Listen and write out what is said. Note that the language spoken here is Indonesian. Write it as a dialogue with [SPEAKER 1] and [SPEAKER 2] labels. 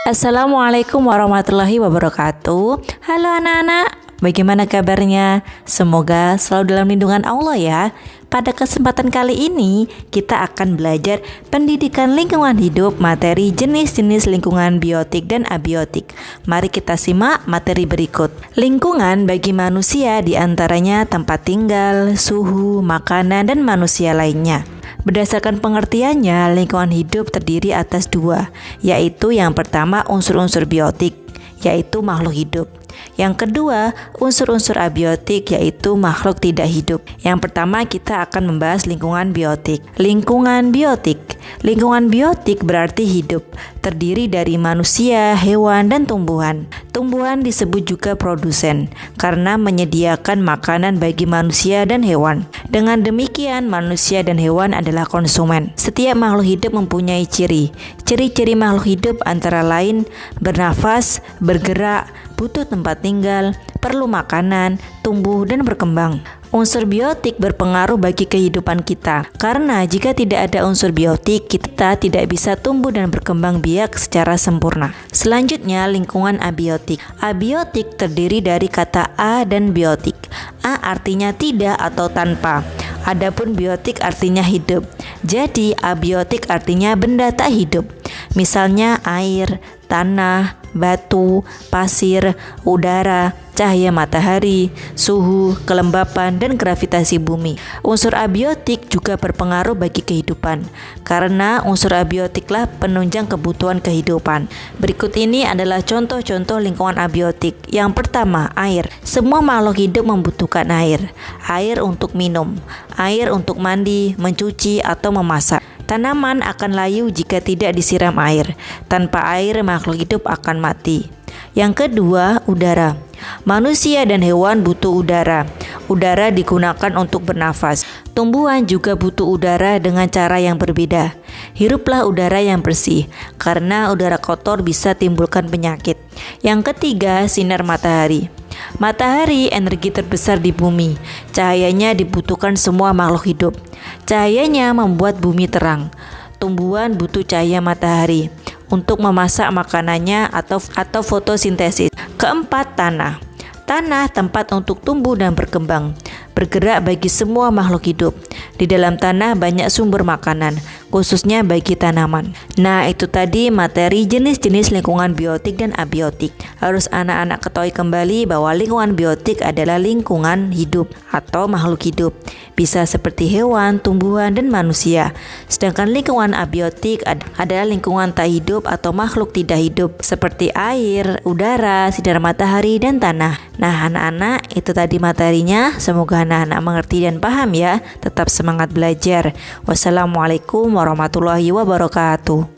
[SPEAKER 1] Assalamualaikum warahmatullahi wabarakatuh. Halo anak-anak, bagaimana kabarnya? Semoga selalu dalam lindungan Allah ya. Pada kesempatan kali ini, kita akan belajar pendidikan lingkungan hidup, materi jenis-jenis lingkungan biotik dan abiotik. Mari kita simak materi berikut. Lingkungan bagi manusia diantaranya tempat tinggal, suhu, makanan, dan manusia lainnya. Berdasarkan pengertiannya, lingkungan hidup terdiri atas dua, yaitu yang pertama unsur-unsur biotik, yaitu makhluk hidup. Yang kedua, unsur-unsur abiotik, yaitu makhluk tidak hidup. Yang pertama kita akan membahas lingkungan biotik. Lingkungan biotik. Lingkungan biotik berarti hidup, terdiri dari manusia, hewan, dan tumbuhan. Tumbuhan disebut juga produsen, karena menyediakan makanan bagi manusia dan hewan. Dengan demikian, manusia dan hewan adalah konsumen. Setiap makhluk hidup mempunyai ciri. Ciri-ciri makhluk hidup antara lain bernafas, bergerak, butuh tempat tinggal, perlu makanan, tumbuh, dan berkembang. Unsur biotik berpengaruh bagi kehidupan kita, karena jika tidak ada unsur biotik, kita tidak bisa tumbuh dan berkembang biak secara sempurna. Selanjutnya, lingkungan abiotik. Abiotik terdiri dari kata a dan biotik. A artinya tidak atau tanpa. Adapun biotik artinya hidup. Jadi, abiotik artinya benda tak hidup. Misalnya air, tanah, batu, pasir, udara, cahaya matahari, suhu, kelembapan, dan gravitasi bumi. Unsur abiotik juga berpengaruh bagi kehidupan, karena unsur abiotiklah penunjang kebutuhan kehidupan. Berikut ini adalah contoh-contoh lingkungan abiotik. Yang pertama, air. Semua makhluk hidup membutuhkan air. Air untuk minum, air untuk mandi, mencuci, atau memasak. Tanaman akan layu jika tidak disiram air. Tanpa air, makhluk hidup akan mati. Yang kedua, udara. Manusia dan hewan butuh udara. Udara digunakan untuk bernafas. Tumbuhan juga butuh udara dengan cara yang berbeda. Hiruplah udara yang bersih, karena udara kotor bisa timbulkan penyakit. Yang ketiga, sinar matahari. Matahari energi terbesar di bumi. Cahayanya dibutuhkan semua makhluk hidup. Cahayanya membuat bumi terang. Tumbuhan butuh cahaya matahari untuk memasak makanannya atau fotosintesis. Keempat, tanah. Tanah tempat untuk tumbuh dan berkembang, bergerak bagi semua makhluk hidup. Di dalam tanah banyak sumber makanan, khususnya bagi tanaman. Nah, itu tadi materi jenis-jenis lingkungan biotik dan abiotik. Harus anak-anak ketahui kembali bahwa lingkungan biotik adalah lingkungan hidup atau makhluk hidup. Bisa seperti hewan, tumbuhan, dan manusia. Sedangkan lingkungan abiotik adalah lingkungan tak hidup atau makhluk tidak hidup seperti air, udara, sinar matahari, dan tanah. Nah, anak-anak, itu tadi materinya. Semoga anak-anak mengerti dan paham ya. Tetap semangat belajar. Wassalamualaikum warahmatullahi wabarakatuh.